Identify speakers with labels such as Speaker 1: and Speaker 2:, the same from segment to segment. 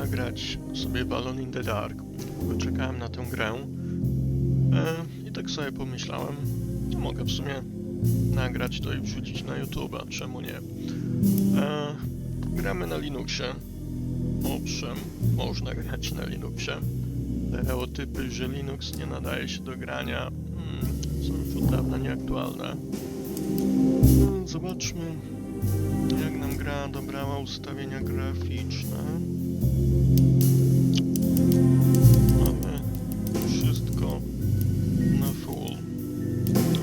Speaker 1: zagrać sobie Alone in the Dark. Czekałem na tę grę i tak sobie pomyślałem, no mogę w sumie nagrać to i wrzucić na YouTube'a, czemu nie? Gramy na Linuxie. Owszem, można grać na Linuxie. Stereotypy, że Linux nie nadaje się do grania, są już od dawna nieaktualne. Zobaczmy, jak nam gra dobrała ustawienia graficzne. Mamy wszystko na full.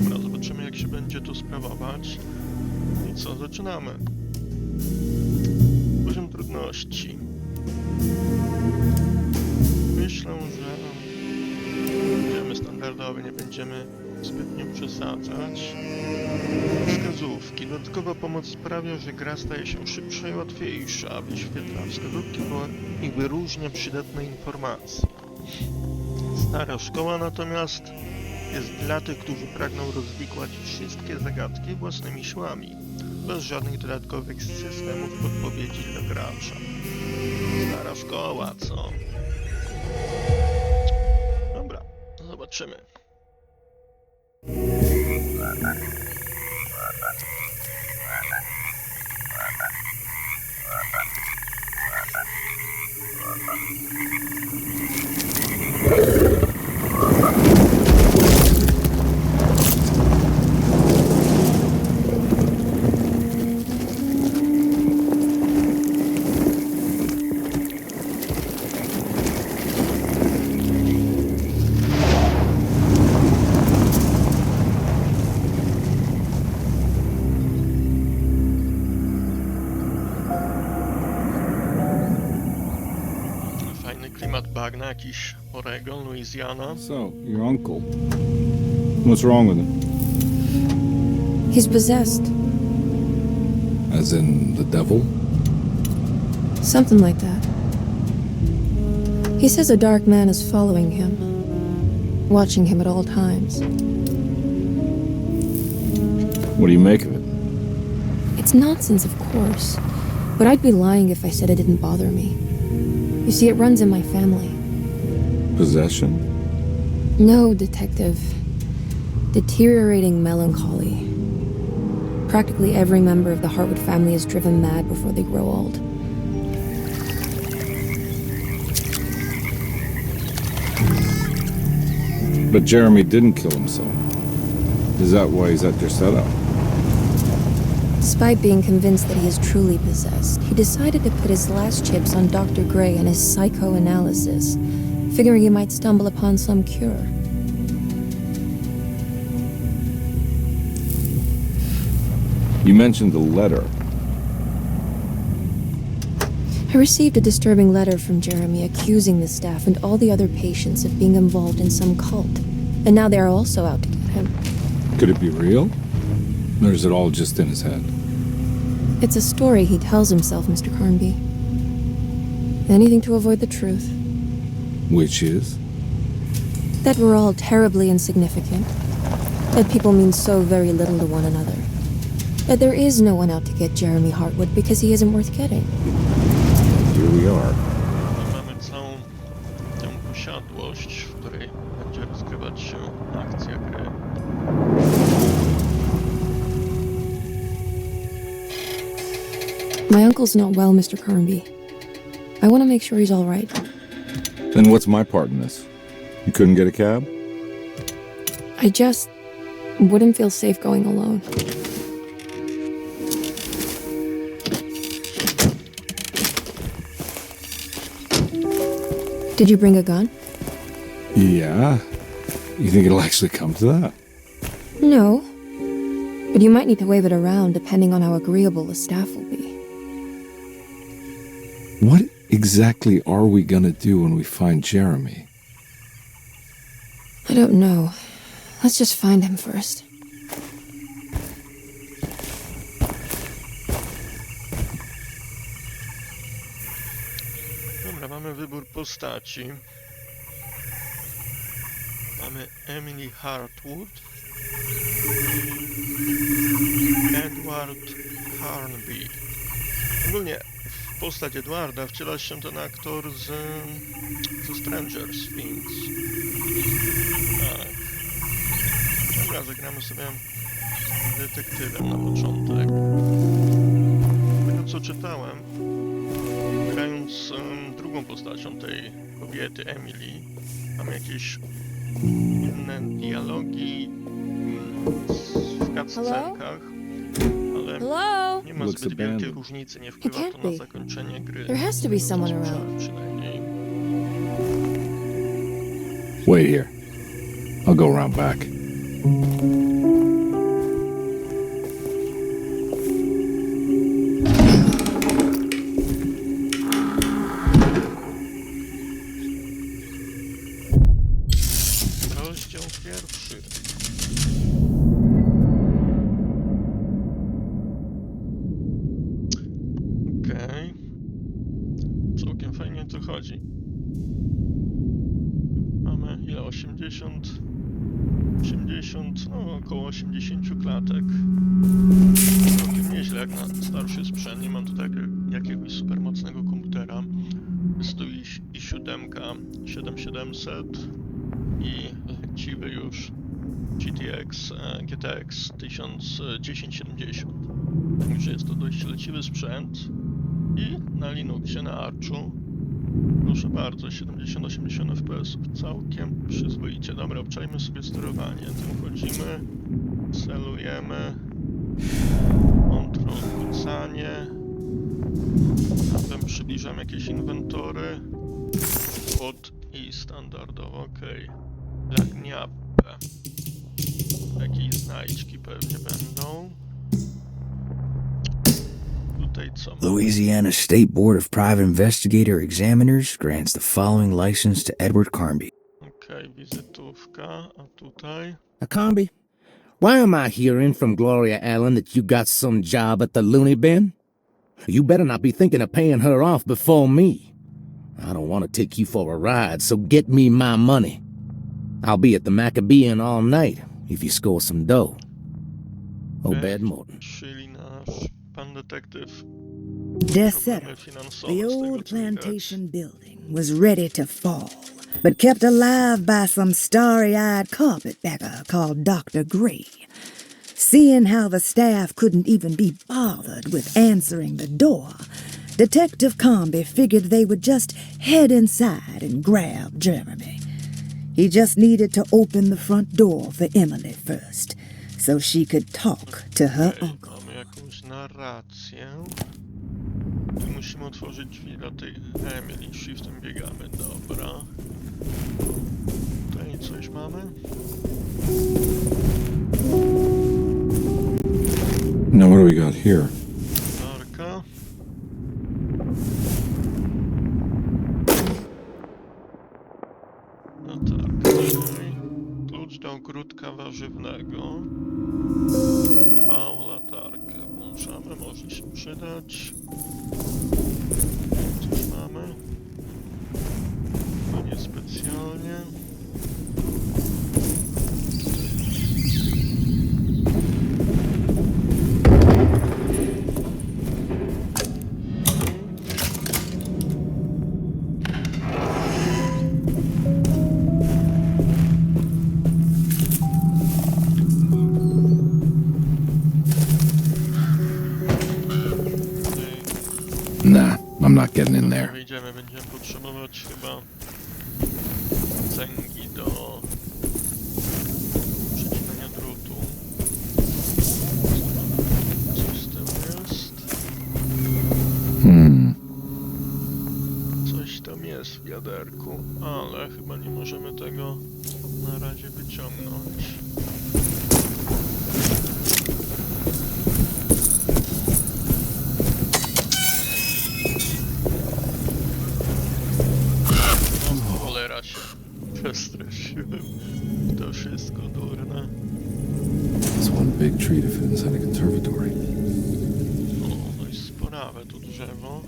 Speaker 1: Dobra, zobaczymy, jak się będzie to sprawować. I co, zaczynamy. Poziom trudności. Myślę, że będziemy standardowy, nie będziemy zbytnio przesadzać. Wskazówki. Dodatkowa pomoc sprawia, że gra staje się szybsza i łatwiejsza. Wyświetla wskazówki i wyróżnia przydatne informacje. Stara szkoła natomiast jest dla tych, którzy pragną rozwikłać wszystkie zagadki własnymi siłami, bez żadnych dodatkowych systemów podpowiedzi dla gracza. Stara szkoła, co? Dobra, zobaczymy. Klimat bagna, jakiś Oregon, Louisiana.
Speaker 2: So, your uncle. What's wrong with him?
Speaker 3: He's possessed.
Speaker 2: As in the devil?
Speaker 3: Something like that. He says a dark man is following him, watching him at all times.
Speaker 2: What do you make of it?
Speaker 3: It's nonsense, of course, but I'd be lying if I said it didn't bother me. You see, it runs in my family.
Speaker 2: Possession?
Speaker 3: No, detective. Deteriorating melancholy. Practically every member of the Hartwood family is driven mad before they grow old.
Speaker 2: But Jeremy didn't kill himself. Is that why he's at your setup?
Speaker 3: Despite being convinced that he is truly possessed, he decided to put his last chips on Dr. Gray and his psychoanalysis, figuring he might stumble upon some cure.
Speaker 2: You mentioned the letter.
Speaker 3: I received a disturbing letter from Jeremy accusing the staff and all the other patients of being involved in some cult, and now they are also out to get him.
Speaker 2: Could it be real? Or is it all just in his head?
Speaker 3: It's a story he tells himself, Mr. Carnby. Anything to avoid the truth.
Speaker 2: Which is?
Speaker 3: That we're all terribly insignificant. That people mean so very little to one another. That there is no one out to get Jeremy Hartwood because he isn't worth getting.
Speaker 2: Here we are.
Speaker 1: Mamy całą tę posiadłość, w której będzie rozgrywać się akcja gry.
Speaker 3: My uncle's not well, Mr. Carnby. I want to make sure he's all right.
Speaker 2: Then what's my part in this? You couldn't get a cab?
Speaker 3: I just wouldn't feel safe going alone. Did you bring a gun?
Speaker 2: Yeah. You think it'll actually come to that?
Speaker 3: No. But you might need to wave it around depending on how agreeable the staff will be.
Speaker 2: What exactly are we gonna do when we find Jeremy?
Speaker 3: I don't know. Let's just find him first.
Speaker 1: Dobra, mamy wybór postaci. Mamy Emily Hartwood i Edward Carnby. Ogólnie w postać Edwarda wciela się ten aktor ze Stranger Things. Tak. Dobra, zagramy sobie detektywem na początek. Z tego co czytałem, grając drugą postacią tej kobiety, Emily, mam jakieś inne dialogi w cutscenkach, ale
Speaker 3: Hello?
Speaker 1: nie ma zbyt wielkiej różnicy, nie wpływa to na zakończenie gry.
Speaker 3: There has to be someone around.
Speaker 1: Przynajmniej.
Speaker 2: Wait here. I'll go around back.
Speaker 1: Rozdział pierwszy. Okej. Całkiem fajnie to chodzi. Mamy ile? 80, no około 80 klatek. Całkiem nieźle jak na starszy sprzęt. Nie mam tutaj jakiegoś super mocnego komputera. Jest tu i7 7700 i leciwy już GTX 1070. Także jest to dość leciwy sprzęt i na Linuxie, na Archu, proszę bardzo, 70-80 fps, całkiem przyzwoicie. Dobra, obczajmy sobie sterowanie, tym wchodzimy, celujemy, kontrol, kucanie, potem przybliżam jakieś inwentory, pod i standardowo, ok, lagniapę, jakieś znajdźki pewnie będą. Tutaj co mamy?
Speaker 4: Louisiana State Board of Private Investigator Examiners grants the following license to Edward Carnby.
Speaker 1: Okej, wizytówka, a tutaj?
Speaker 5: Carnby, why am I hearing from Gloria Allen that you got some job at the loony bin? You better not be thinking of paying her off before me. I don't want to take you for a ride, so get me my money. I'll be at the Maccabean all night if you score some dough. Obed Morton.
Speaker 1: Czyli nasz pan detektyw.
Speaker 6: Death
Speaker 1: Problemy
Speaker 6: settled.
Speaker 1: finansowe,
Speaker 6: The
Speaker 1: z tego
Speaker 6: old
Speaker 1: co widać.
Speaker 6: plantation building was ready to fall, but kept alive by some starry-eyed carpetbagger called Dr. Gray. Seeing how the staff couldn't even be bothered with answering the door, Detective Carnby figured they would just head inside and grab Jeremy. He just needed to open the front door for Emily first, so she could talk to her uncle.
Speaker 1: Mamy jakąś narrację. Tu musimy otworzyć drzwi dla tej Emily. Shiftem biegamy, dobra. Tutaj coś mamy?
Speaker 2: Now what do we got here?
Speaker 1: Arka. No tak, okej. Klucz do ogródka warzywnego. A latarkę włączamy, może się przydać. Coś mamy? No niespecjalnie.
Speaker 2: Nah, I'm not getting in there.
Speaker 1: Wyjdziemy, będziemy potrzebować chyba cęgi do przecinania drutu. Coś z tym jest. Coś tam jest w wiaderku, ale chyba nie możemy tego na razie wyciągnąć. Cholera się przestraszyłem. To wszystko durne.
Speaker 2: It's one big tree to fit inside a conservatory.
Speaker 1: O, dość sporawe tu drzewo.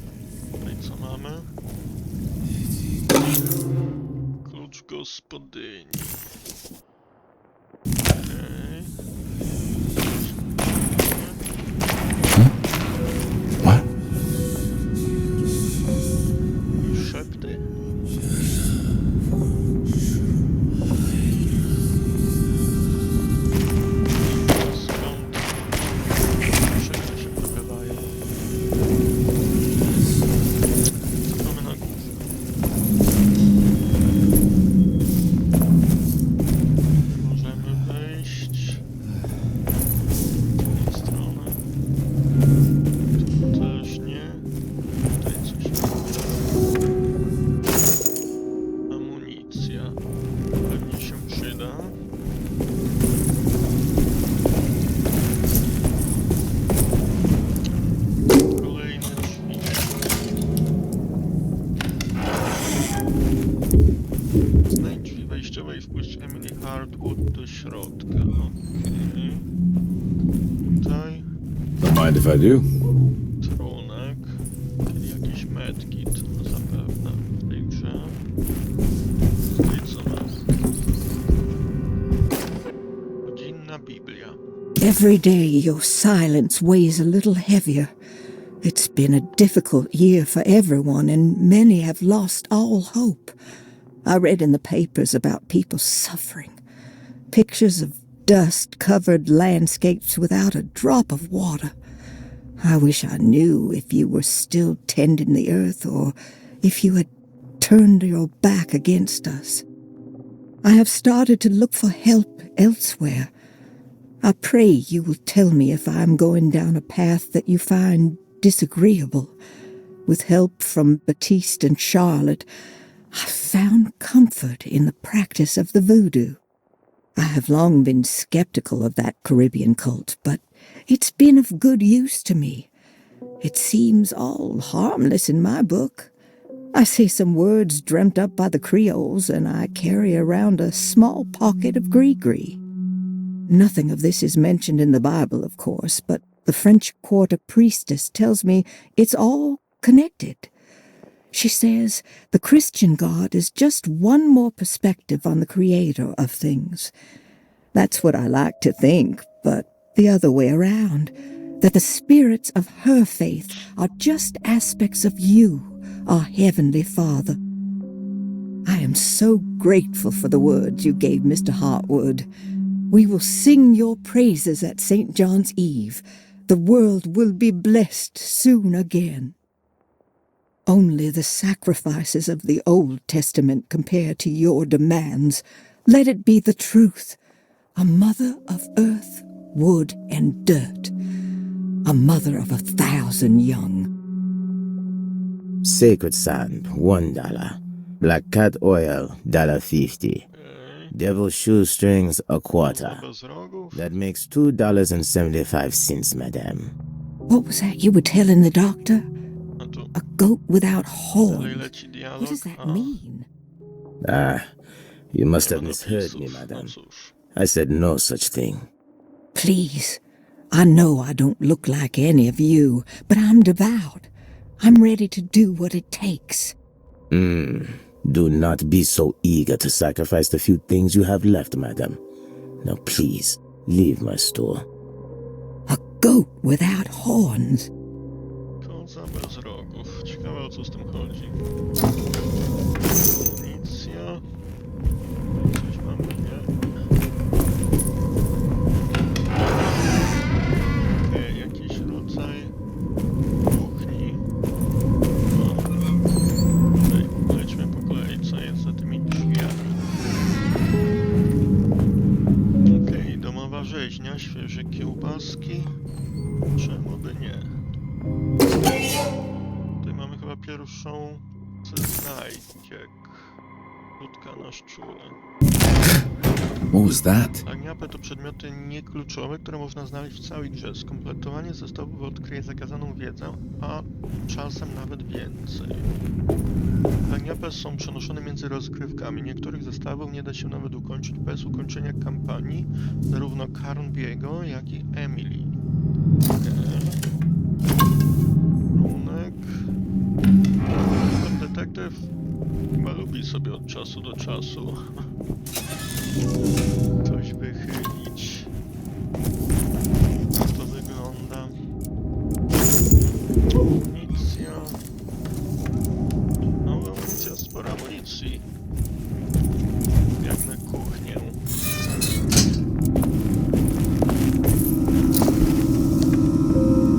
Speaker 1: Tutaj co mamy? Klucz gospodyni. Okej.
Speaker 2: What? Mind if I do?
Speaker 1: Trunek, czyli jakiś medkit, zapewne w tej grze. I co mamy? Rodzinna Biblia.
Speaker 7: Every day your silence weighs a little heavier. It's been a difficult year for everyone, and many have lost all hope. I read in the papers about people suffering. Pictures of dust-covered landscapes without a drop of water. I wish I knew if you were still tending the earth or if you had turned your back against us. I have started to look for help elsewhere. I pray you will tell me if I am going down a path that you find disagreeable. With help from Baptiste and Charlotte, I found comfort in the practice of the voodoo. I have long been skeptical of that Caribbean cult, but it's been of good use to me. It seems all harmless in my book. I say some words dreamt up by the Creoles, and I carry around a small pocket of gree-gree. Nothing of this is mentioned in the Bible, of course, but the French Quarter priestess tells me it's all connected. She says the Christian God is just one more perspective on the creator of things. That's what I like to think, but the other way around, that the spirits of her faith are just aspects of you, our Heavenly Father. I am so grateful for the words you gave Mr. Hartwood. We will sing your praises at St. John's Eve. The world will be blessed soon again. Only the sacrifices of the Old Testament compare to your demands. Let it be the truth. A mother of earth, wood, and dirt. A mother of 1,000 young.
Speaker 8: Sacred sand, $1. Black cat oil, $1.50. Devil shoestrings, a quarter.
Speaker 1: Bez rogów.
Speaker 8: That makes $2.75, madame.
Speaker 7: What was that you were telling the doctor?
Speaker 1: A tu
Speaker 7: A goat without
Speaker 1: dalej
Speaker 7: horns.
Speaker 1: leci dialog.
Speaker 7: What does that
Speaker 1: A,
Speaker 7: mean?
Speaker 8: Ah, you must have
Speaker 1: do
Speaker 8: misheard me,
Speaker 1: napisów. No
Speaker 8: madame.
Speaker 1: cóż.
Speaker 8: I said no such thing.
Speaker 7: Please, I know I don't look like any of you, but I'm devout. I'm ready to do what it takes.
Speaker 8: Do not be so eager to sacrifice the few things you have left, madame. Now please, leave my store.
Speaker 7: A goat without horns.
Speaker 1: Koza bez rogów. Ciekawe, o co z tym chodzi. Amunicja. Coś mamy, nie? Okej, jakiś rodzaj kuchni. No. Tutaj lećmy po kolei, co jest za tymi drzwiami. Okej, domowa rzeźnia, świeże kiełbaski. Czemu by nie? Tutaj mamy chyba pierwszą ze znajdziek. Krótka na szczule.
Speaker 2: What was that?
Speaker 1: Agniapy to przedmioty niekluczowe, które można znaleźć w całej grze. Skompletowanie zestawów odkryje zakazaną wiedzę, a czasem nawet więcej. Agniapy są przenoszone między rozgrywkami. Niektórych zestawów nie da się nawet ukończyć bez ukończenia kampanii zarówno Carnby'ego, jak i Emily. Runek. Ten detektyw chyba lubi sobie od czasu do czasu coś wychylić. Jak to wygląda? Amunicja. No, amunicja, spora amunicji. Jak na kuchnię.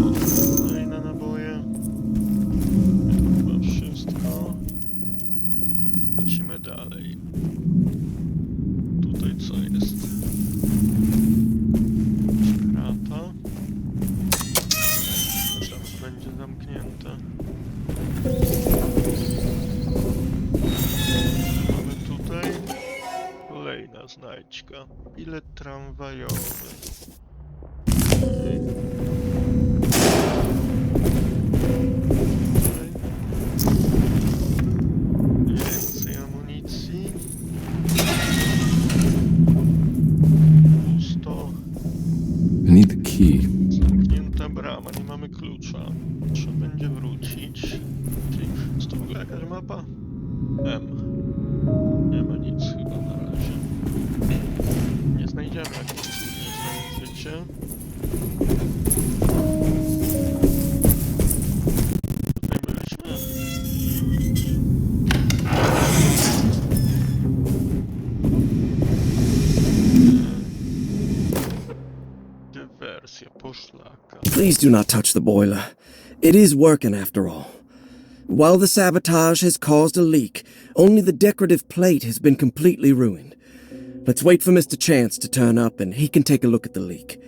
Speaker 1: O, kolejne naboje. To chyba wszystko. Lecimy dalej. Tutaj co jest? Krata. Teraz będzie zamknięte. Mamy tutaj kolejna znajdźka. Bilet tramwajowy. Tutaj. Więcej amunicji. Pusto.
Speaker 2: I need the key.
Speaker 1: Zamknięta brama. Nie klucza. Trzeba będzie wrócić. Czyli jest to w ogóle jakaś mapa? Nie ma nic chyba na razie. Nie znajdziemy jak to nie znajdziecie. Tutaj byliśmy. Dywersja poszlaka.
Speaker 9: Please do not touch the boiler. It is working after all. While the sabotage has caused a leak, only the decorative plate has been completely ruined. Let's wait for Mr. Chance to turn up and he can take a look at the leak.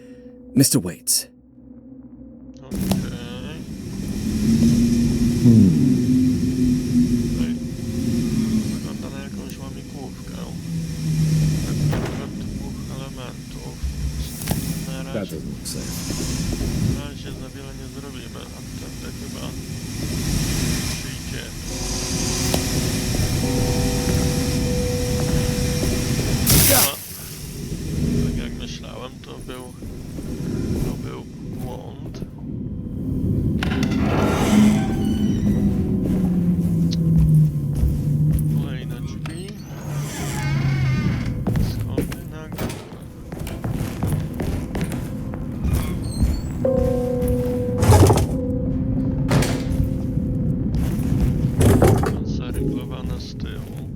Speaker 9: Mr. Waits.
Speaker 1: Tutaj wygląda na jakąś łamigłówkę. Pewnie dwóch elementów. Na
Speaker 2: That
Speaker 1: razie,
Speaker 2: doesn't look safe.
Speaker 1: na razie za wiele nie zrobimy, a wtedy chyba przyjdzie. Tak jak myślałem, to był błąd. Kolejne drzwi. Schody na górę. Zaryglowane z tyłu.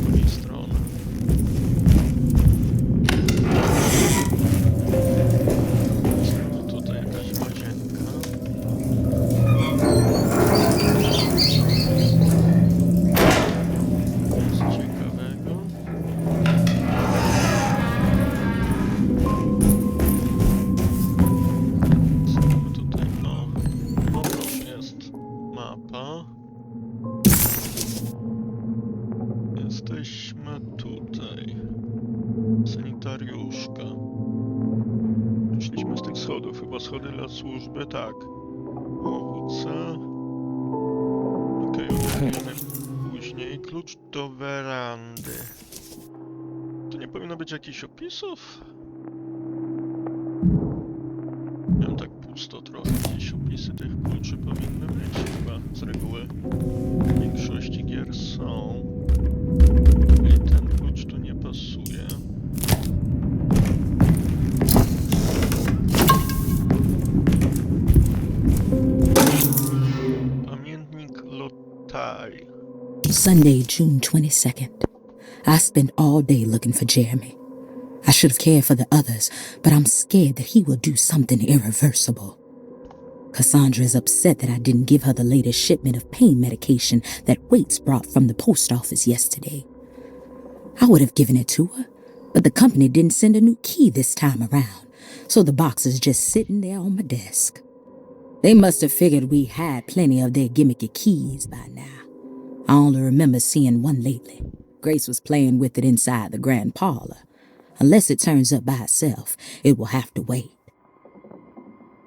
Speaker 1: Drugiej strony. Tutaj jakaś łazienka. Nic ciekawego. Co mamy tutaj? No proszę, jest mapa. Jesteśmy tutaj. Sanitariuszka. Wyszliśmy z tych schodów, chyba schody dla służby, tak. Powódce. Okej, odbieramy później. Klucz do werandy. To nie powinno być jakichś opisów? Miałem tak pusto trochę, jakieś opisy tych kluczy powinny być chyba z reguły. W większości gier są. I ten klucz tu nie pasuje. Pamiętnik Lotai.
Speaker 10: Sunday, June 22nd. I spent all day looking for Jeremy. I should have cared for the others, but I'm scared that he will do something irreversible. Cassandra is upset that I didn't give her the latest shipment of pain medication that Waits brought from the post office yesterday. I would have given it to her, but the company didn't send a new key this time around, so the box is just sitting there on my desk. They must have figured we had plenty of their gimmicky keys by now. I only remember seeing one lately. Grace was playing with it inside the grand parlor. Unless it turns up by itself, it will have to wait.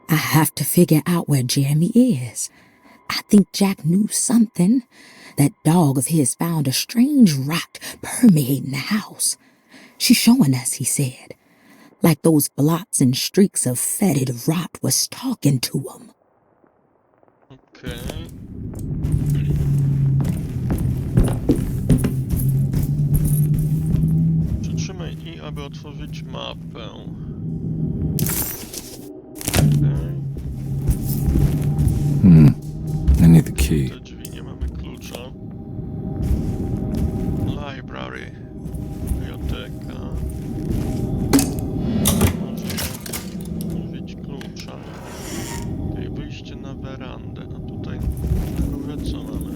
Speaker 10: I have to figure out where Jeremy is. I think Jack knew something. That dog of his found a strange rot permeating the house. She's showing us, he said. Like those blots and streaks of fetid rot was talking to him.
Speaker 1: Okej. Przytrzymaj I, aby otworzyć mapę. Okej.
Speaker 2: I need the key.
Speaker 1: Te drzwi nie mamy klucza. Library. Biblioteka. Możemy użyć klucza. Okej, wyjście na werandę. A tutaj na górze co mamy?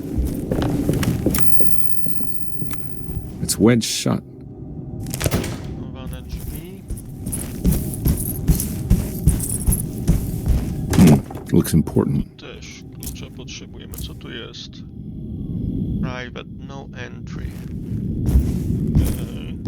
Speaker 2: It's wedged shut.
Speaker 1: Chowane drzwi.
Speaker 2: Looks important.
Speaker 1: Też klucza potrzebujemy. Co tu jest? Private, no entry. Okej.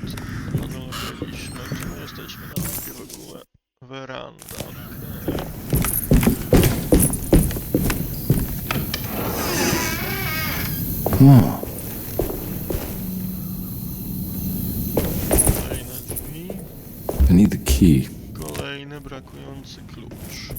Speaker 1: Stąd ano byliśmy. Tu jesteśmy na mapie w ogóle. Weranda. Okej.
Speaker 2: Oh.
Speaker 1: Kolejne drzwi.
Speaker 2: I need the key.
Speaker 1: Kolejny brakujący klucz.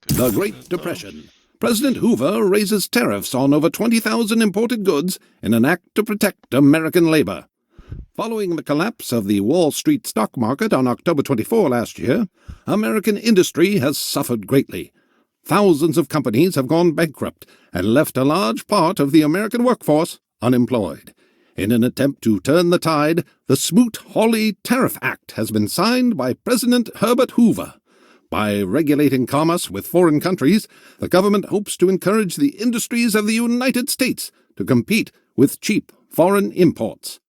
Speaker 11: The Great Depression. President Hoover raises tariffs on over 20,000 imported goods in an act to protect American labor. Following the collapse of the Wall Street stock market on October 24 last year, American industry has suffered greatly. Thousands of companies have gone bankrupt and left a large part of the American workforce unemployed. In an attempt to turn the tide, the Smoot-Hawley Tariff Act has been signed by President Herbert Hoover. By regulating commerce with foreign countries, the government hopes to encourage the industries of the United States to compete with cheap foreign imports.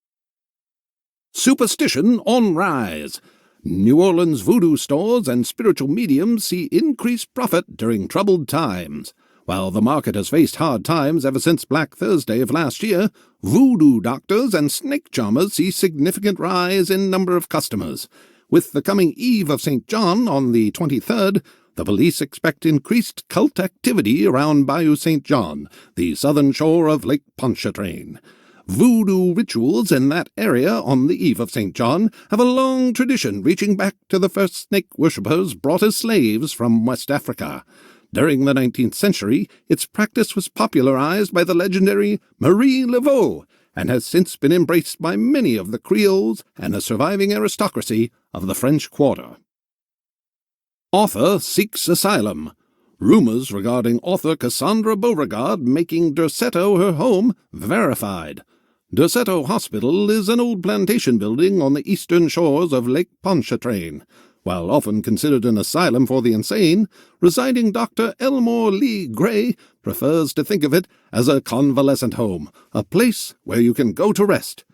Speaker 11: Superstition on rise. New Orleans voodoo stores and spiritual mediums see increased profit during troubled times. While the market has faced hard times ever since Black Thursday of last year, voodoo doctors and snake charmers see significant rise in number of customers. With the coming Eve of St. John on the 23rd, the police expect increased cult activity around Bayou St. John, the southern shore of Lake Pontchartrain. Voodoo rituals in that area on the Eve of St. John have a long tradition reaching back to the first snake worshippers brought as slaves from West Africa. During the 19th century, its practice was popularized by the legendary Marie Laveau, and has since been embraced by many of the Creoles and the surviving aristocracy of the French Quarter. Author seeks asylum. Rumors regarding author Cassandra Beauregard making Derceto her home verified. Derceto Hospital is an old plantation building on the eastern shores of Lake Pontchartrain. While often considered an asylum for the insane, residing Dr. Elmore Lee Gray prefers to think of it as a convalescent home, a place where you can go to rest.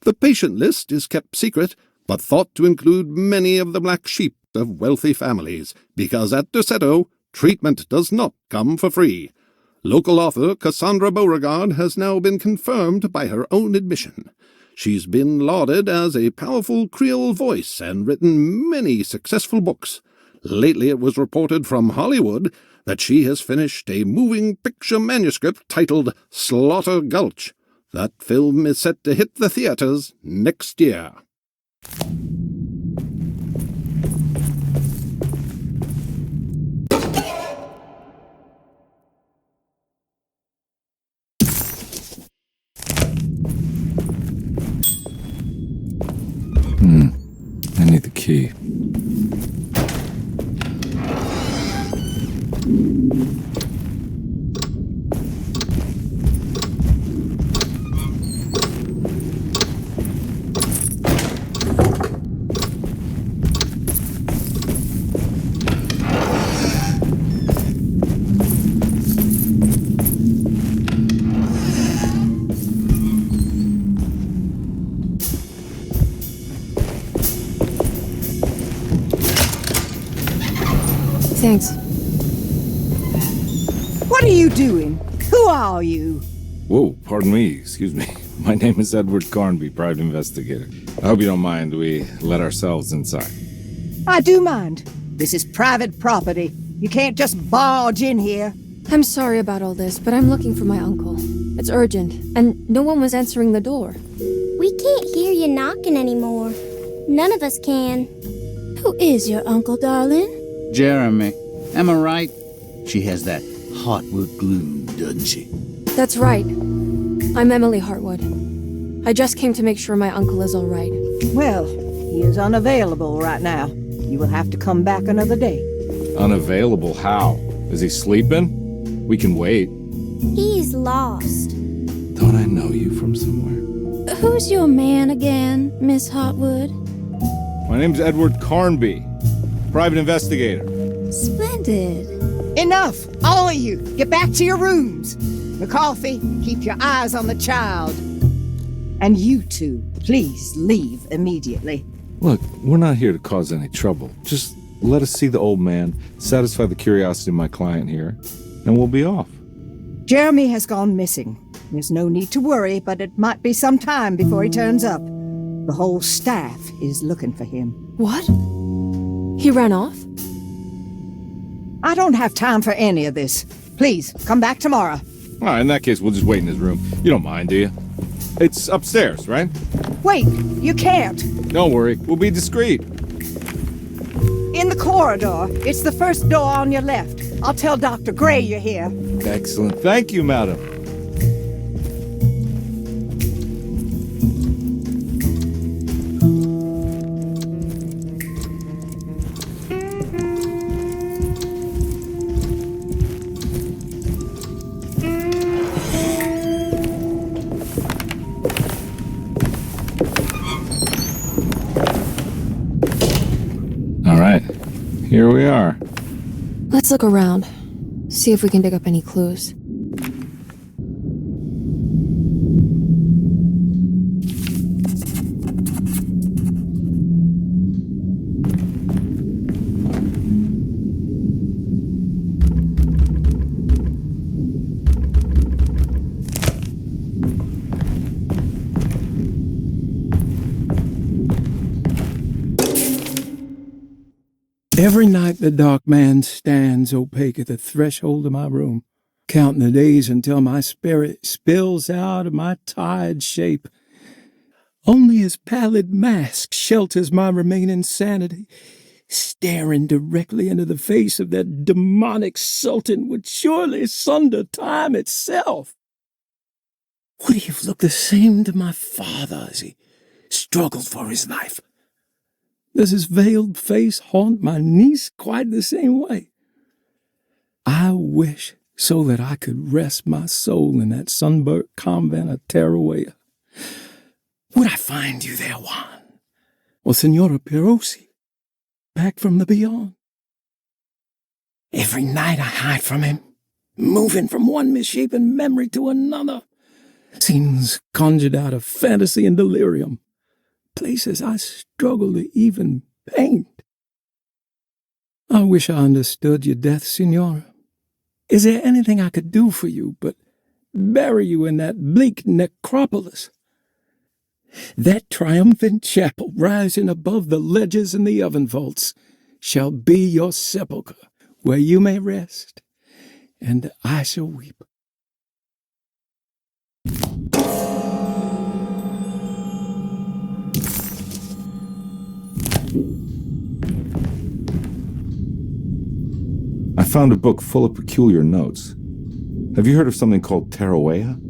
Speaker 11: The patient list is kept secret, but thought to include many of the black sheep of wealthy families, because at Derceto, treatment does not come for free. Local author Cassandra Beauregard has now been confirmed by her own admission. She's been lauded as a powerful Creole voice and written many successful books. Lately it was reported from Hollywood that she has finished a moving picture manuscript titled Slaughter Gulch. That film is set to hit the theaters next year.
Speaker 2: I need the key.
Speaker 3: Thanks.
Speaker 7: What are you doing? Who are you?
Speaker 2: Whoa, pardon me, excuse me. My name is Edward Carnby, private investigator. I hope you don't mind we let ourselves inside.
Speaker 7: I do mind. This is private property. You can't just barge in here.
Speaker 3: I'm sorry about all this, but I'm looking for my uncle. It's urgent, and no one was answering the door.
Speaker 12: We can't hear you knocking anymore. None of us can. Who is your uncle, darling?
Speaker 13: Jeremy. Am I right? She has that Heartwood glue, doesn't she?
Speaker 3: That's right. I'm Emily Hartwood. I just came to make sure my uncle is all right.
Speaker 7: Well, he is unavailable right now. You will have to come back another day.
Speaker 2: Unavailable how? Is he sleeping? We can wait.
Speaker 12: He's lost.
Speaker 2: Don't I know you from somewhere?
Speaker 12: Who's your man again, Miss Hartwood?
Speaker 2: My name's Edward Carnby, private investigator.
Speaker 12: Splendid.
Speaker 7: Enough! All of you! Get back to your rooms! McCarthy, keep your eyes on the child. And you two, please leave immediately.
Speaker 2: Look, we're not here to cause any trouble. Just let us see the old man, satisfy the curiosity of my client here, and we'll be off.
Speaker 7: Jeremy has gone missing. There's no need to worry, but it might be some time before he turns up. The whole staff is looking for him.
Speaker 3: What? He ran off?
Speaker 7: I don't have time for any of this. Please, come back tomorrow.
Speaker 2: All right, in that case, we'll just wait in his room. You don't mind, do you? It's upstairs, right?
Speaker 7: Wait, you can't.
Speaker 2: Don't worry, we'll be discreet.
Speaker 7: In the corridor. It's the first door on your left. I'll tell Dr. Gray you're here.
Speaker 2: Excellent. Thank you, madam. All right, here we are.
Speaker 3: Let's look around. See if we can dig up any clues.
Speaker 14: Every night the dark man stands opaque at the threshold of my room, counting the days until my spirit spills out of my tired shape. Only his pallid mask shelters my remaining sanity. Staring directly into the face of that demonic sultan would surely sunder time itself. Would he have looked the same to my father as he struggled for his life? Does his veiled face haunt my niece quite the same way? I wish so that I could rest my soul in that sunburnt convent of Tarawea. Would I find you there, Juan? Or Senora Pirosi, back from the beyond? Every night I hide from him, moving from one misshapen memory to another. Scenes conjured out of fantasy and delirium. Places I struggle to even paint. I wish I understood your death, Signora. Is there anything I could do for you but bury you in that bleak necropolis? That triumphant chapel rising above the ledges and the oven vaults shall be your sepulchre, where you may rest, and I shall weep.
Speaker 2: I found a book full of peculiar notes. Have you heard of something called Tarawea?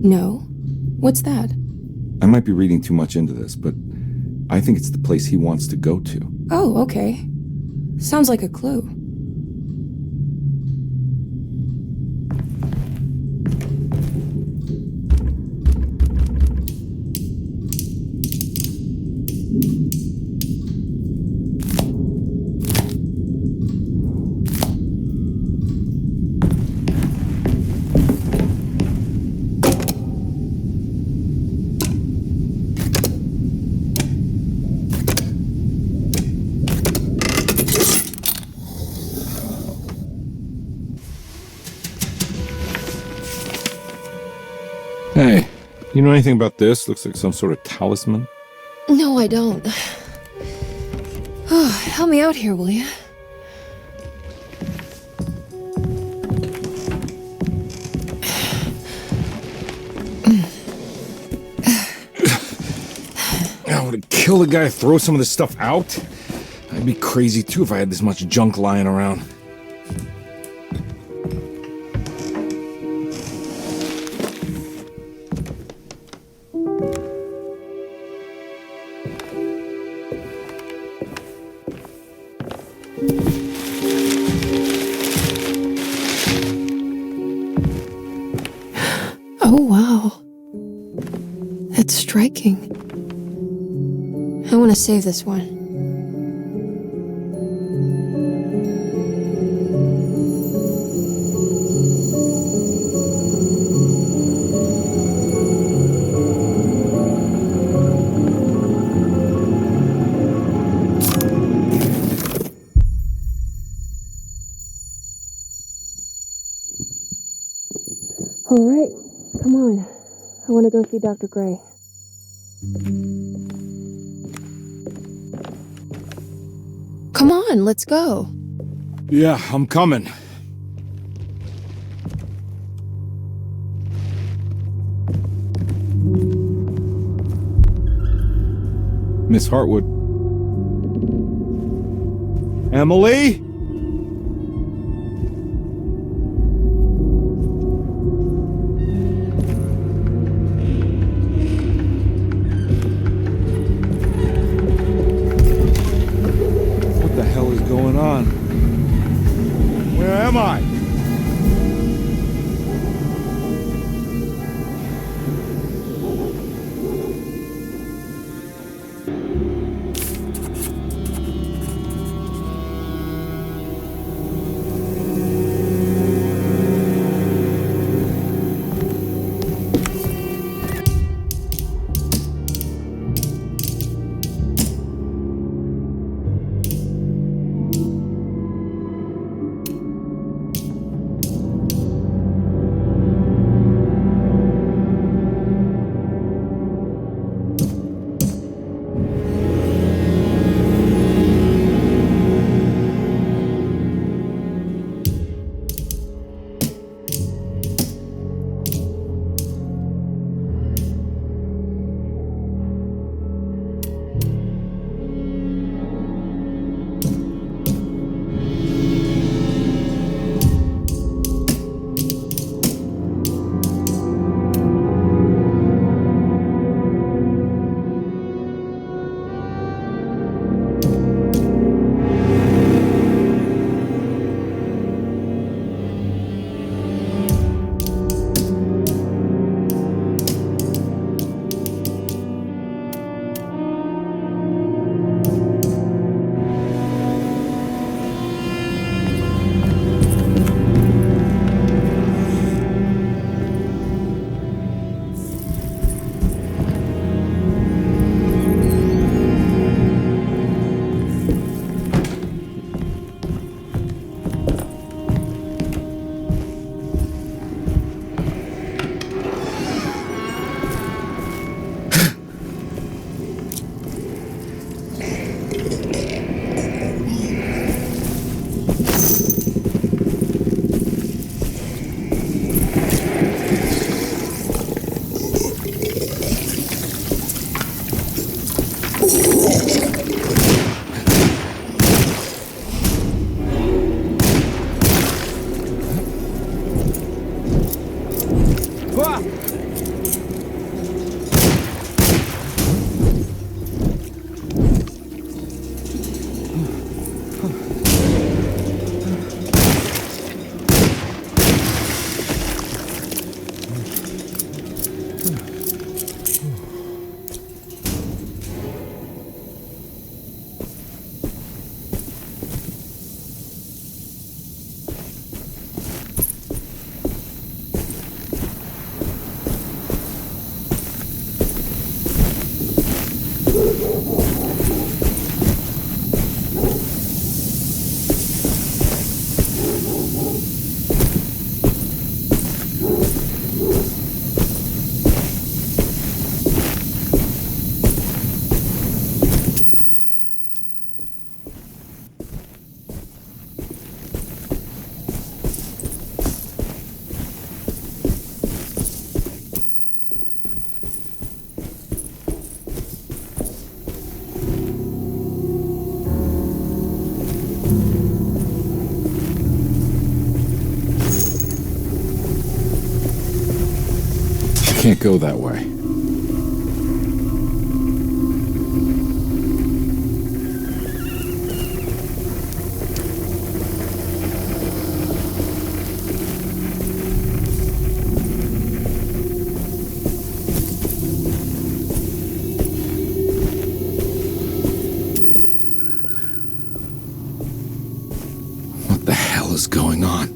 Speaker 3: No. What's that?
Speaker 2: I might be reading too much into this, but I think it's the place he wants to go to.
Speaker 3: Oh, okay. Sounds like a clue.
Speaker 2: Hey, you know anything about this? Looks like some sort of talisman.
Speaker 3: No, I don't. Oh, help me out here, will you?
Speaker 2: Would it kill the guy to throw some of this stuff out? I'd be crazy too if I had this much junk lying around.
Speaker 3: Oh, wow. That's striking. I want to save this one. All right, come on. I want to go see Dr. Gray. Come on, let's go.
Speaker 2: Yeah, I'm coming. Miss Hartwood. Emily? What the hell is going on? Where am I? Can't go that way. What the hell is going on?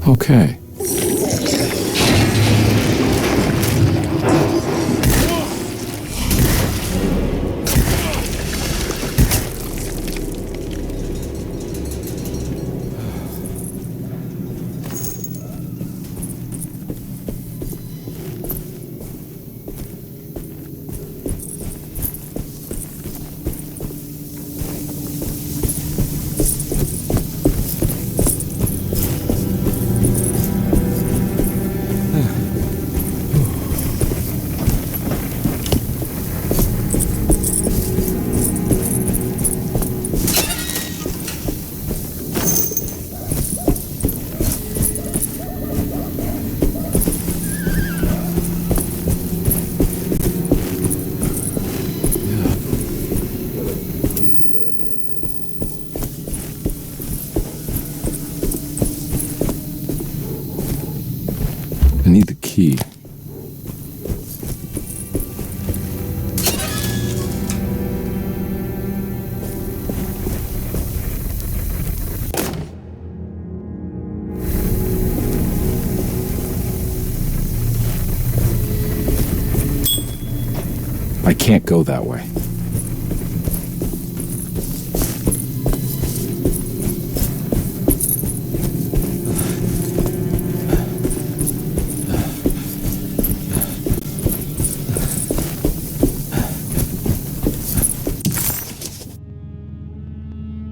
Speaker 2: Okay. I need the key. I can't go that way.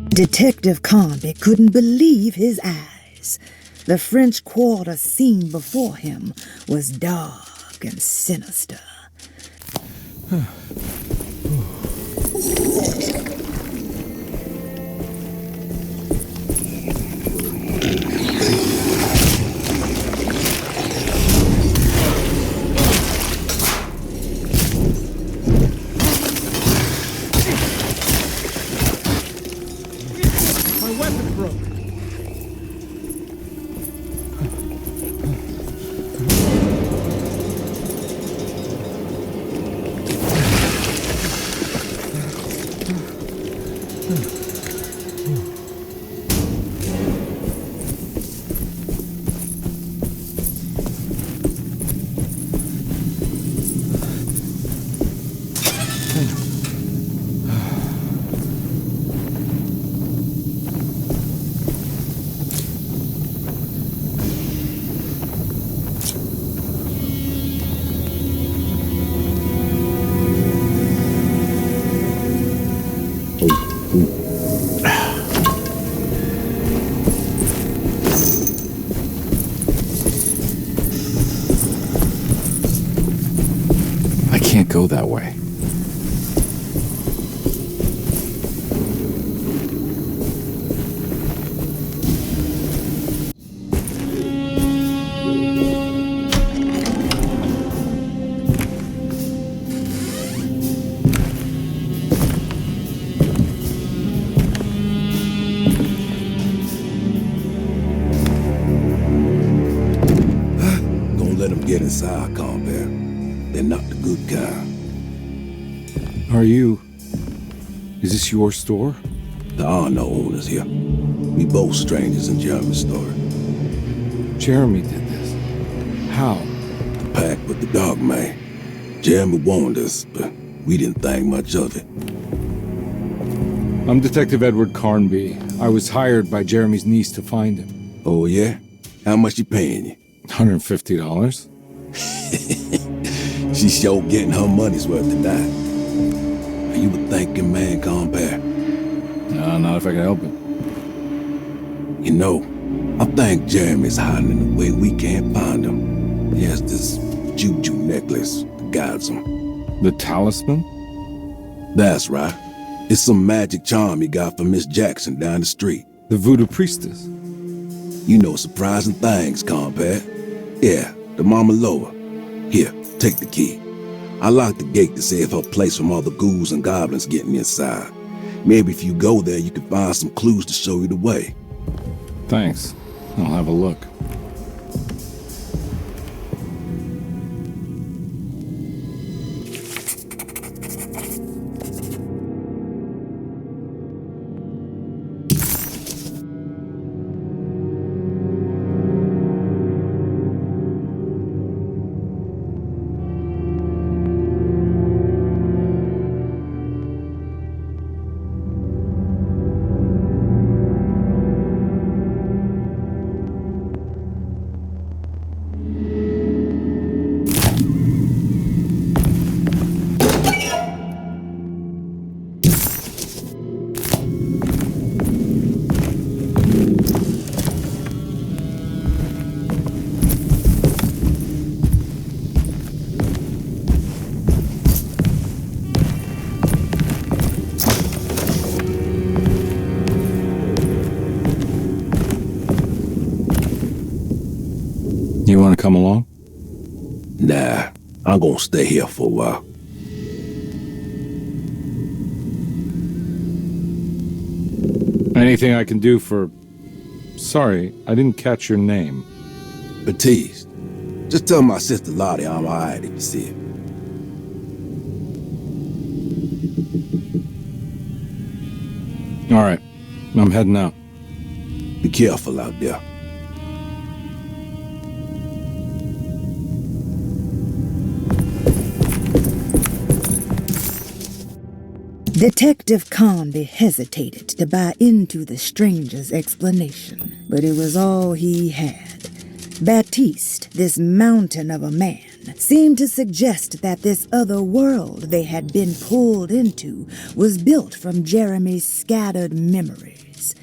Speaker 6: Detective Carnby couldn't believe his eyes. The French Quarter scene before him was dark and sinister.
Speaker 14: My weapon broke.
Speaker 2: I can't go that way.
Speaker 15: Don't let them get inside, Carnby. They're not the good kind.
Speaker 2: Are you... Is this your store?
Speaker 15: There are no owners here. We both strangers in Jeremy's story.
Speaker 2: Jeremy did this. How?
Speaker 15: The pact with the dog man. Jeremy warned us, but we didn't think much of it.
Speaker 2: I'm Detective Edward Carnby. I was hired by Jeremy's niece to find him.
Speaker 15: Oh, yeah? How much she paying you?
Speaker 2: $150.
Speaker 15: She's sure getting her money's worth tonight. Are you a thinking man, Carnby?
Speaker 2: No, not if I can help it.
Speaker 15: You know, I think Jeremy's hiding in a way we can't find him. He has this juju necklace that guides him.
Speaker 2: The talisman?
Speaker 15: That's right. It's some magic charm he got from Miss Jackson down the street.
Speaker 2: The voodoo priestess?
Speaker 15: You know surprising things, Carnby. Yeah, the Mama Loa. Here, take the key. I locked the gate to save her place from all the ghouls and goblins getting inside. Maybe if you go there, you can find some clues to show you the way.
Speaker 2: Thanks. I'll have a look. You want to come along?
Speaker 15: Nah, I'm gonna stay here for a while.
Speaker 2: Anything I can do for... Sorry, I didn't catch your name.
Speaker 15: Baptiste, just tell my sister Lottie I'm alright if you see it.
Speaker 2: All right, I'm heading out.
Speaker 15: Be careful out there.
Speaker 6: Detective Carnby hesitated to buy into the stranger's explanation, but it was all he had. Baptiste, this mountain of a man, seemed to suggest that this other world they had been pulled into was built from Jeremy's scattered memories.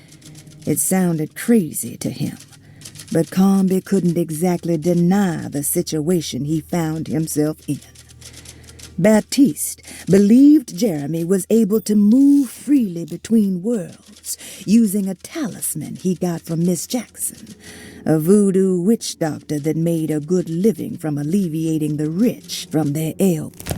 Speaker 6: It sounded crazy to him, but Carnby couldn't exactly deny the situation he found himself in. Baptiste believed Jeremy was able to move freely between worlds using a talisman he got from Miss Jackson, a voodoo witch doctor that made a good living from alleviating the rich from their ailments.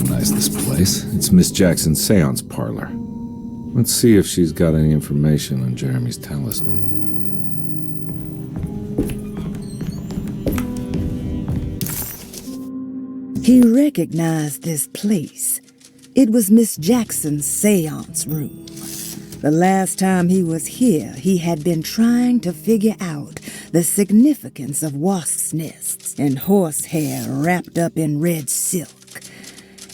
Speaker 2: recognize this place. It's Miss Jackson's seance parlor. Let's see if she's got any information on Jeremy's talisman.
Speaker 6: He recognized this place. It was Miss Jackson's seance room. The last time he was here, he had been trying to figure out the significance of wasps' nests and horsehair wrapped up in red silk.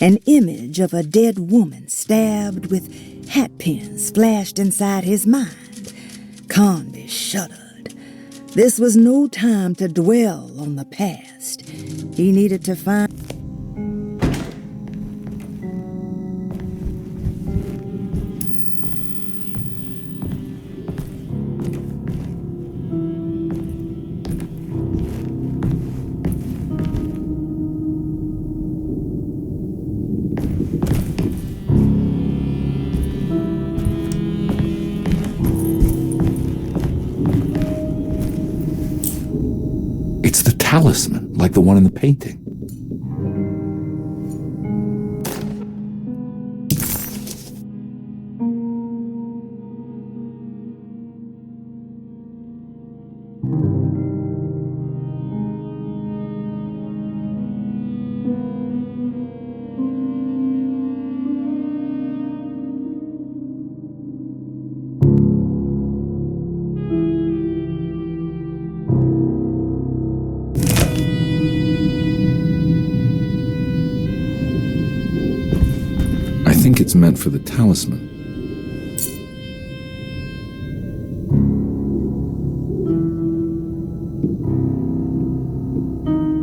Speaker 6: An image of a dead woman stabbed with hatpins flashed inside his mind. Carnby shuddered. This was no time to dwell on the past. He needed to find...
Speaker 2: It's the talisman, like the one in the painting. I think it's meant for the talisman.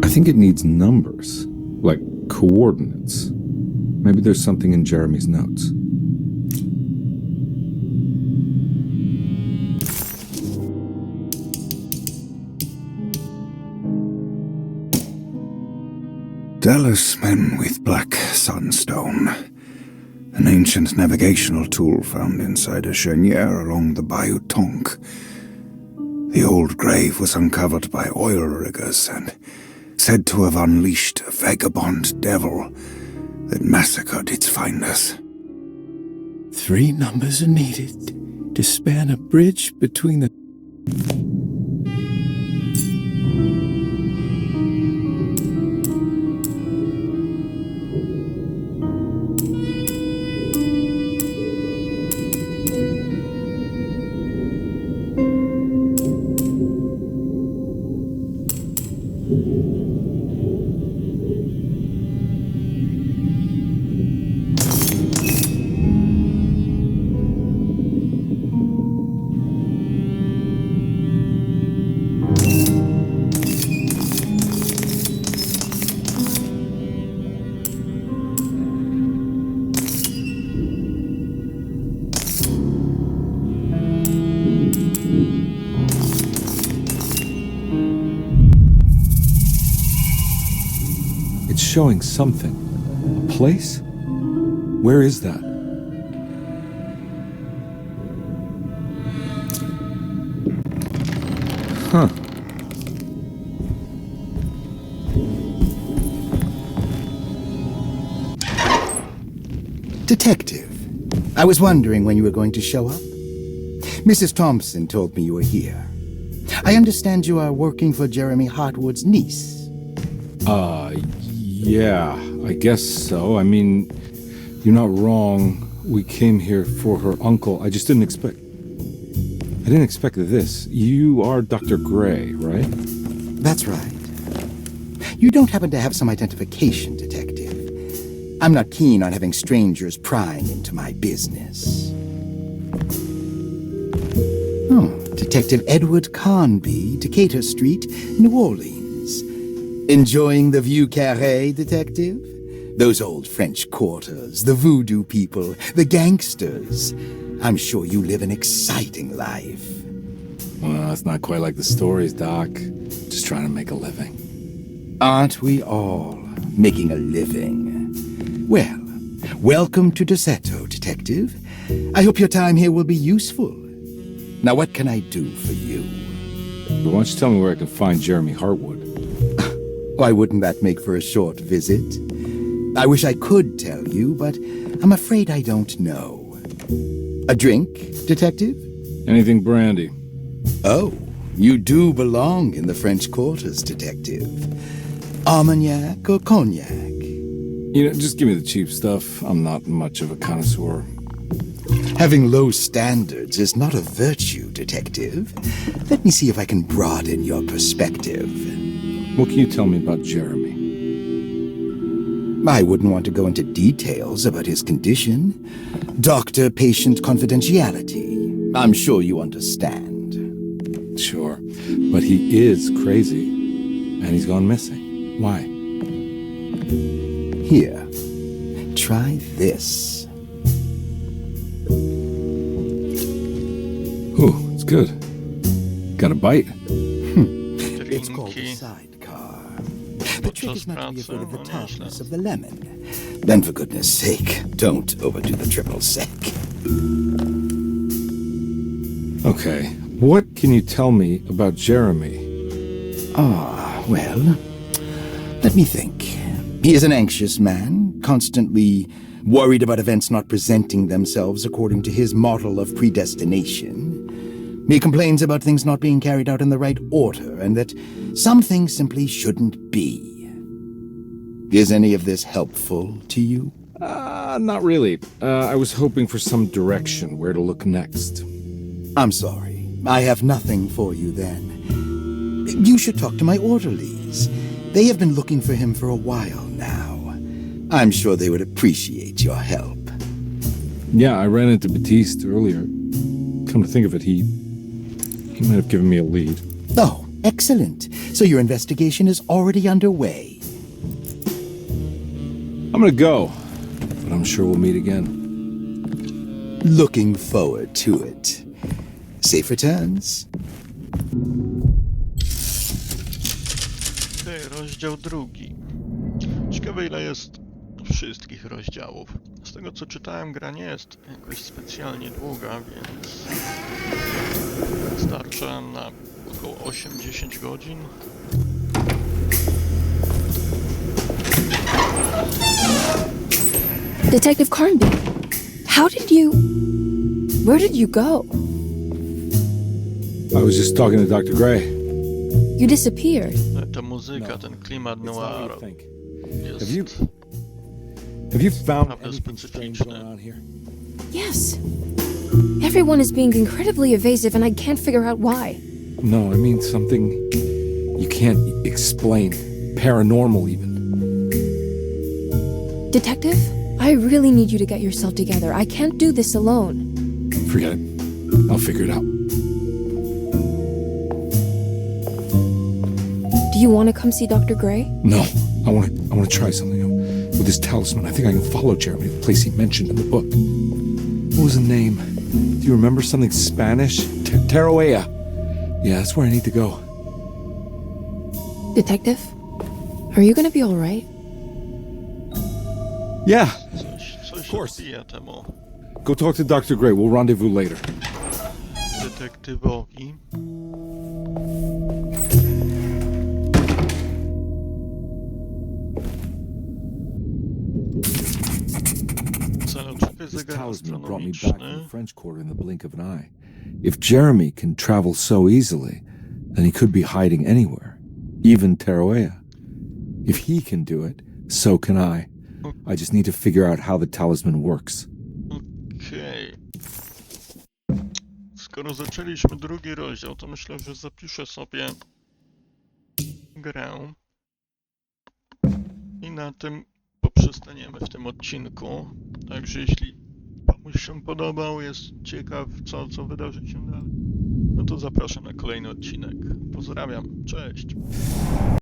Speaker 2: I think it needs numbers, like coordinates. Maybe there's something in Jeremy's notes.
Speaker 16: Talisman with black sunstone. An ancient navigational tool found inside a cheniere along the Bayou Tonk. The old grave was uncovered by oil riggers and said to have unleashed a vagabond devil that massacred its finders.
Speaker 14: 3 numbers are needed to span a bridge between the...
Speaker 2: It's showing something. A place? Where is that? Huh.
Speaker 17: Detective, I was wondering when you were going to show up. Mrs. Thompson told me you were here. I understand you are working for Jeremy Hartwood's niece.
Speaker 2: Yeah, I guess so. I mean, you're not wrong. We came here for her uncle. I just didn't expect... I didn't expect this. You are Dr. Gray, right?
Speaker 17: That's right. You don't happen to have some identification, Detective. I'm not keen on having strangers prying into my business. Oh, Detective Edward Carnby, Decatur Street, New Orleans. Enjoying the Vieux Carré, Detective? Those old French quarters, the voodoo people, the gangsters. I'm sure you live an exciting life.
Speaker 2: Well, it's not quite like the stories, Doc. Just trying to make a living.
Speaker 17: Aren't we all making a living? Well, welcome to Dosetto, Detective. I hope your time here will be useful. Now, what can I do for you?
Speaker 2: But why don't you tell me where I can find Jeremy Hartwood?
Speaker 17: Why wouldn't that make for a short visit? I wish I could tell you, but I'm afraid I don't know. A drink, Detective?
Speaker 2: Anything brandy.
Speaker 17: Oh, you do belong in the French Quarters, Detective. Armagnac or cognac?
Speaker 2: You know, just give me the cheap stuff. I'm not much of a connoisseur.
Speaker 17: Having low standards is not a virtue, Detective. Let me see if I can broaden your perspective.
Speaker 2: What can you tell me about Jeremy?
Speaker 17: I wouldn't want to go into details about his condition. Doctor-patient confidentiality. I'm sure you understand.
Speaker 2: Sure, but he is crazy, and he's gone missing. Why?
Speaker 17: Here, try this.
Speaker 2: Ooh, it's good. Got a bite?
Speaker 17: It's called a sidecar. The trick is not to be afraid of the tartness of the lemon. Then, for goodness sake, don't overdo the triple sec.
Speaker 2: Okay, what can you tell me about Jeremy?
Speaker 17: Well, let me think. He is an anxious man, constantly worried about events not presenting themselves according to his model of predestination. He complains about things not being carried out in the right order, and that some things simply shouldn't be. Is any of this helpful to you?
Speaker 2: Not really. I was hoping for some direction where to look next.
Speaker 17: I'm sorry. I have nothing for you then. You should talk to my orderlies. They have been looking for him for a while now. I'm sure they would appreciate your help.
Speaker 2: Yeah, I ran into Batiste earlier. Come to think of it, he might have given me a lead.
Speaker 17: Oh, excellent. So your investigation is already underway.
Speaker 2: I'm gonna go, but I'm sure we'll meet again.
Speaker 17: Looking forward to it. Safe returns.
Speaker 1: Okej, rozdział drugi. Ciekawe, ile jest wszystkich rozdziałów. Z tego co czytałem, gra nie jest jakoś specjalnie długa, więc starcza na około 8-10 godzin.
Speaker 3: Detective Carnby, where did you go?
Speaker 2: I was just talking to Dr. Gray.
Speaker 3: You disappeared.
Speaker 1: Ta muzyka, ten klimat noir jest
Speaker 2: Have you found
Speaker 1: naprawdę specyficzny.
Speaker 3: Yes. Everyone is being incredibly evasive and I can't figure out why.
Speaker 2: No, I mean something you can't explain. Paranormal, even.
Speaker 3: Detective, I really need you to get yourself together. I can't do this alone.
Speaker 2: Forget it. I'll figure it out.
Speaker 3: Do you want to come see Dr. Gray?
Speaker 2: No, I want to try something with this talisman. I think I can follow Jeremy to the place he mentioned in the book. What was the name? Do you remember something Spanish? Tarawea. Yeah, that's where I need to go.
Speaker 3: Detective, are you going to be all right?
Speaker 2: Yeah,
Speaker 1: Coś
Speaker 2: of course.
Speaker 1: odbija temu
Speaker 2: Go talk to Dr. Gray. We'll rendezvous later.
Speaker 1: detektywowi.
Speaker 2: This talisman brought me back from the French Quarter in the blink of an eye. If Jeremy can travel so easily, then he could be hiding anywhere, even Tarawea. If he can do it, so can I. I just need to figure out how the talisman works.
Speaker 1: Okej. Skoro zaczęliśmy drugi rozdział, to myślę, że zapiszę sobie grę. I na tym poprzestaniemy w tym odcinku. Także jeśli komuś się podobał, jest ciekaw, co wydarzy się dalej, no to zapraszam na kolejny odcinek. Pozdrawiam, cześć!